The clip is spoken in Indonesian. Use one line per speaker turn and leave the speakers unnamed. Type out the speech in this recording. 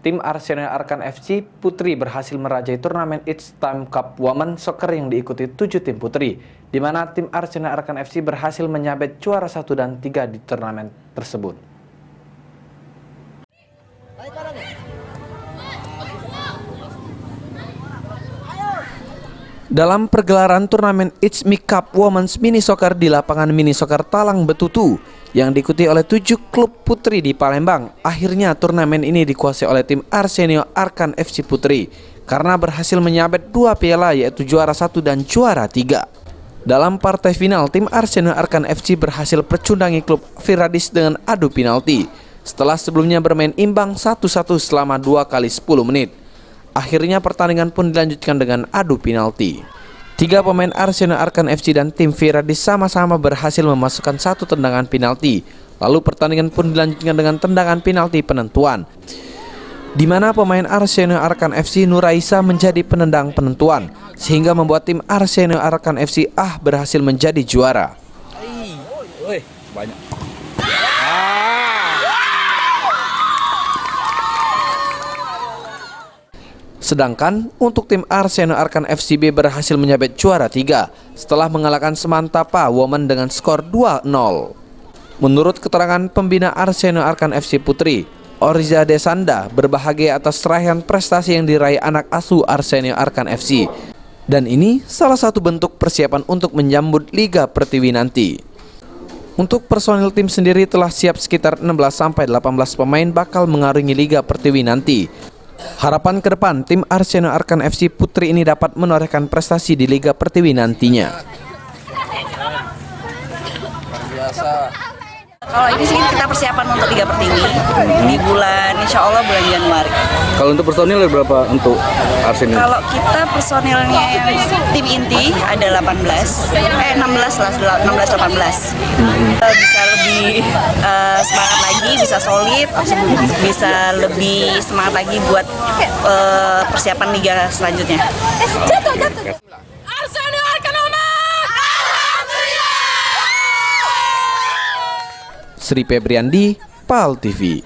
tim Arsenio Arkan FC Putri berhasil merajai turnamen It's Time Cup Women Soccer yang diikuti 7 tim putri, di mana tim Arsenio Arkan FC berhasil menyabet juara 1 dan 3 di turnamen tersebut. Dalam pergelaran turnamen It's Me Cup Women's Mini Soccer di lapangan Mini Soccer Talang Betutu yang diikuti oleh 7 klub putri di Palembang, akhirnya turnamen ini dikuasai oleh tim Arsenio Arkan FC Putri karena berhasil menyabet 2 piala, yaitu juara 1 dan juara 3. Dalam partai final, tim Arsenio Arkan FC berhasil pecundangi klub Viradis dengan adu penalti setelah sebelumnya bermain imbang 1-1 selama 2 kali 10 menit. Akhirnya pertandingan pun dilanjutkan dengan adu penalti. 3 pemain Arsenio Arkan FC dan tim Viradis sama-sama berhasil memasukkan 1 tendangan penalti. Lalu pertandingan pun dilanjutkan dengan tendangan penalti penentuan, di mana pemain Arsenio Arkan FC Nuraisa menjadi penendang penentuan, sehingga membuat tim Arsenio Arkan FC berhasil menjadi juara. Sedangkan untuk tim Arsenio Arkan FCB berhasil menyabet juara 3 setelah mengalahkan Semantapa Women dengan skor 2-0. Menurut keterangan pembina Arsenio Arkan FC Putri, Oriza Desanda berbahagia atas raihan prestasi yang diraih anak asuh Arsenio Arkan FC. Dan ini salah satu bentuk persiapan untuk menyambut Liga Pertiwi nanti. Untuk personil tim sendiri telah siap sekitar 16-18 pemain bakal mengarungi Liga Pertiwi nanti. Harapan ke depan, tim Arsenio Arkan FC Putri ini dapat menorehkan prestasi di Liga Pertiwi nantinya.
Kalau ini sih kita persiapan untuk Liga Pertiwi di bulan, insya Allah bulan Januari.
Kalau untuk personil berapa untuk Arsenio?
Kalau kita personilnya yang tim inti ada 16-18. Bisa lebih semangat lagi, bisa solid, bisa lebih semangat lagi buat persiapan Liga selanjutnya.
Arsenio Arkan
Sri Febriandi, PAL TV.